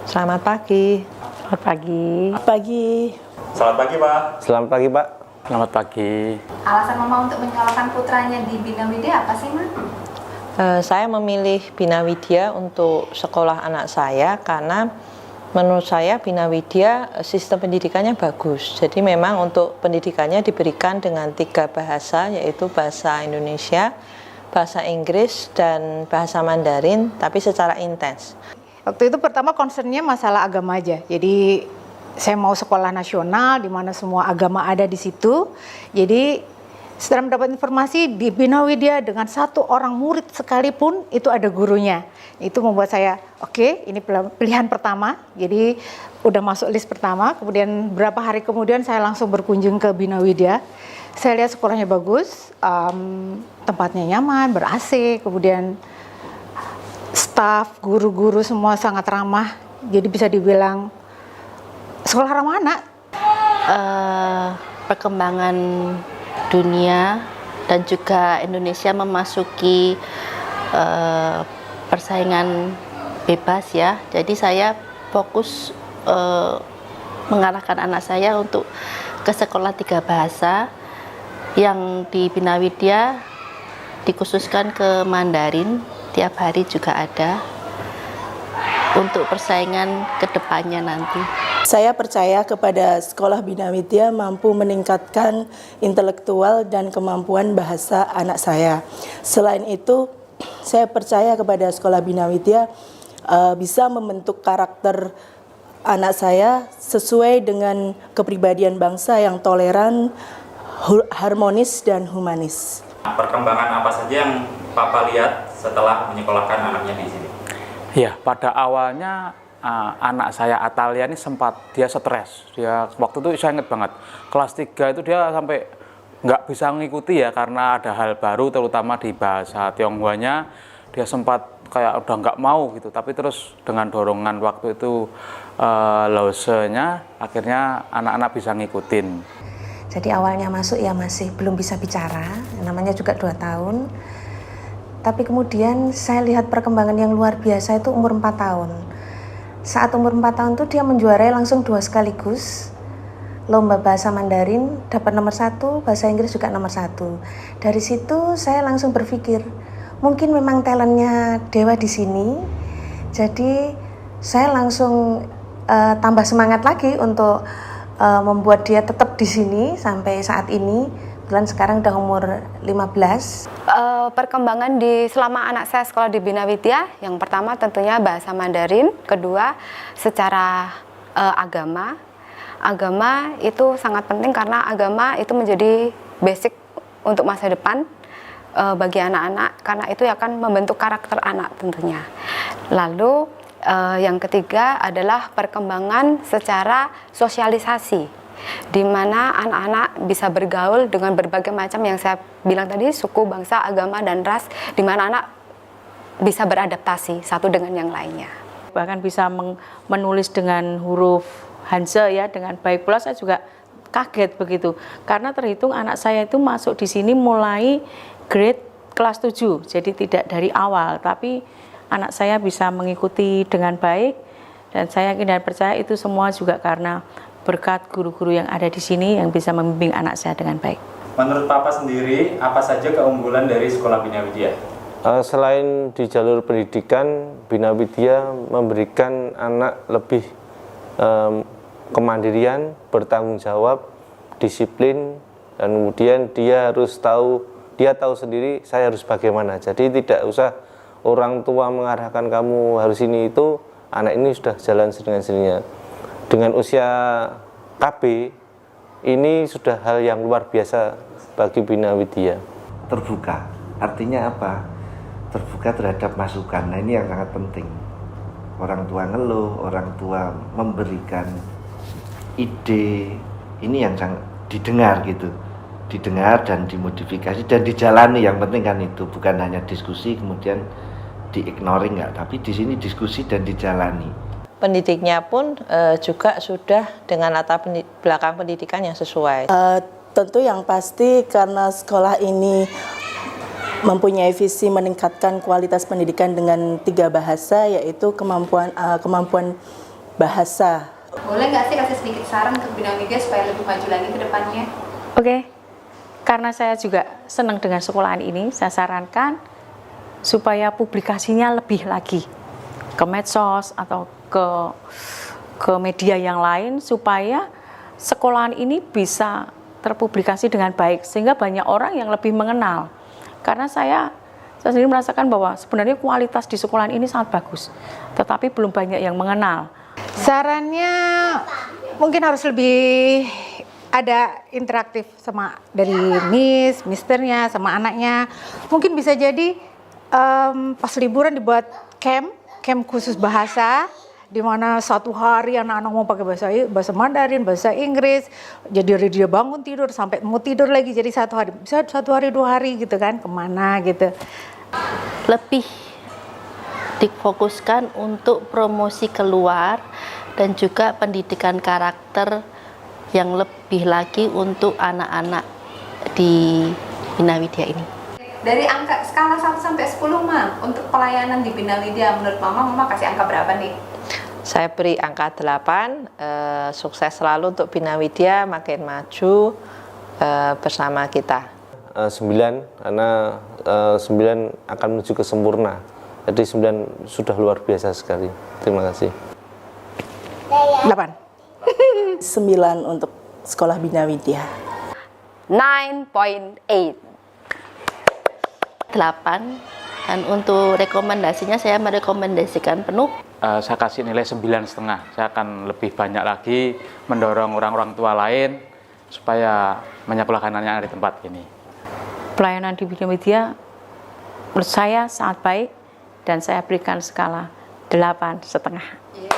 Selamat pagi. Selamat pagi. Pagi. Selamat pagi, Pak. Selamat pagi, Pak. Selamat pagi. Alasan Mama untuk menyalahkan putranya di Bina Widya apa sih, Ma? Saya memilih Bina Widya untuk sekolah anak saya karena menurut saya Bina Widya sistem pendidikannya bagus. Jadi memang untuk pendidikannya diberikan dengan 3 bahasa, yaitu bahasa Indonesia, bahasa Inggris, dan bahasa Mandarin, tapi secara intens. Waktu itu pertama concernnya masalah agama aja. Jadi saya mau sekolah nasional di mana semua agama ada di situ. Jadi setelah mendapat informasi di Bina Widya dengan 1 orang murid sekalipun itu ada gurunya. Itu membuat saya oke, ini pilihan pertama. Jadi udah masuk list pertama. Kemudian beberapa hari kemudian saya langsung berkunjung ke Bina Widya. Saya lihat sekolahnya bagus, tempatnya nyaman, ber-AC, kemudian staf, guru-guru semua sangat ramah. Jadi bisa dibilang sekolah ramah anak. Perkembangan dunia dan juga Indonesia memasuki persaingan bebas ya. Jadi saya fokus mengarahkan anak saya untuk ke sekolah 3 bahasa yang di Bina Widya dikhususkan ke Mandarin, tiap hari juga ada untuk persaingan kedepannya nanti. Saya percaya kepada Sekolah Bina Widya mampu meningkatkan intelektual dan kemampuan bahasa anak saya. Selain itu, saya percaya kepada Sekolah Bina Widya bisa membentuk karakter anak saya sesuai dengan kepribadian bangsa yang toleran, harmonis, dan humanis. Perkembangan apa saja yang Papa lihat setelah menyekolahkan anaknya di sini? Ya, pada awalnya anak saya Atalia ini sempat dia stres. Dia waktu itu saya ingat banget. Kelas 3 itu dia sampai nggak bisa mengikuti ya karena ada hal baru terutama di bahasa Tionghoanya. Dia sempat kayak udah nggak mau gitu. Tapi terus dengan dorongan waktu itu Lause-nya akhirnya anak-anak bisa ngikutin. Jadi awalnya masuk ya masih belum bisa bicara, namanya juga 2 tahun. Tapi kemudian saya lihat perkembangan yang luar biasa itu umur 4 tahun. Saat umur 4 tahun itu dia menjuarai langsung 2 sekaligus. Lomba bahasa Mandarin dapat nomor 1, bahasa Inggris juga nomor 1. Dari situ saya langsung berpikir, mungkin memang talentnya Dewa di sini. Jadi saya langsung tambah semangat lagi untuk membuat dia tetap di sini sampai saat ini. Kebetulan sekarang udah umur 15. Perkembangan selama anak saya sekolah di Bina Widya, yang pertama tentunya bahasa Mandarin, kedua secara agama. Agama itu sangat penting karena agama itu menjadi basic untuk masa depan bagi anak-anak, karena itu akan membentuk karakter anak tentunya. Lalu yang ketiga adalah perkembangan secara sosialisasi, di mana anak-anak bisa bergaul dengan berbagai macam yang saya bilang tadi, suku, bangsa, agama, dan ras, di mana anak bisa beradaptasi satu dengan yang lainnya. Bahkan bisa menulis dengan huruf Hanse ya dengan baik. Pula saya juga kaget begitu, karena terhitung anak saya itu masuk di sini mulai grade kelas 7, jadi tidak dari awal, tapi anak saya bisa mengikuti dengan baik, dan saya yakin dan percaya itu semua juga karena berkat guru-guru yang ada di sini yang bisa membimbing anak saya dengan baik. Menurut Papa sendiri, apa saja keunggulan dari Sekolah Bina Widya? Selain di jalur pendidikan, Bina Widya memberikan anak lebih kemandirian, bertanggung jawab, disiplin, dan kemudian dia tahu sendiri saya harus bagaimana. Jadi tidak usah orang tua mengarahkan kamu harus ini itu, anak ini sudah jalan dengan sendirinya. Dengan usia KB, ini sudah hal yang luar biasa bagi Bina Widya. Terbuka, artinya apa? Terbuka terhadap masukan. Nah ini yang sangat penting. Orang tua ngeluh, orang tua memberikan ide, ini yang sangat didengar gitu. Didengar dan dimodifikasi dan dijalani, yang penting kan itu, bukan hanya diskusi kemudian di-ignoring enggak, tapi di sini diskusi dan dijalani. Pendidiknya pun juga sudah dengan latar belakang pendidikan yang sesuai. Tentu yang pasti karena sekolah ini mempunyai visi meningkatkan kualitas pendidikan dengan 3 bahasa, yaitu kemampuan bahasa. Boleh nggak sih kasih sedikit saran untuk Bina Widya supaya lebih maju lagi ke depannya? Oke, karena saya juga senang dengan sekolahan ini, saya sarankan supaya publikasinya lebih lagi ke medsos atau ke media yang lain, supaya sekolahan ini bisa terpublikasi dengan baik sehingga banyak orang yang lebih mengenal. Karena saya sendiri merasakan bahwa sebenarnya kualitas di sekolahan ini sangat bagus, tetapi belum banyak yang mengenal. Sarannya mungkin harus lebih ada interaktif sama dari misternya sama anaknya. Mungkin bisa jadi pas liburan dibuat camp khusus bahasa, di mana 1 hari anak-anak mau pakai bahasa Mandarin, bahasa Inggris, jadi dia bangun tidur sampai mau tidur lagi, jadi 1 hari, bisa 1 hari 2 hari gitu kan, kemana gitu. Lebih difokuskan untuk promosi keluar dan juga pendidikan karakter yang lebih lagi untuk anak-anak di Bina Widya ini. Dari angka skala 1 sampai 10 Ma, untuk pelayanan di Bina Widya menurut Mama kasih angka berapa nih? Saya beri angka 8, sukses selalu untuk Bina Widya makin maju bersama kita. 9, karena 9 akan menuju ke sempurna. Jadi 9 sudah luar biasa sekali. Terima kasih. 8. 9 untuk Sekolah Bina Widya. 9.8. 8. Dan untuk rekomendasinya saya merekomendasikan penuh. Saya kasih nilai 9,5. Saya akan lebih banyak lagi mendorong orang-orang tua lain supaya menyekolahkan anaknya di tempat ini. Pelayanan di Bina Widya menurut saya sangat baik dan saya berikan skala 8,5.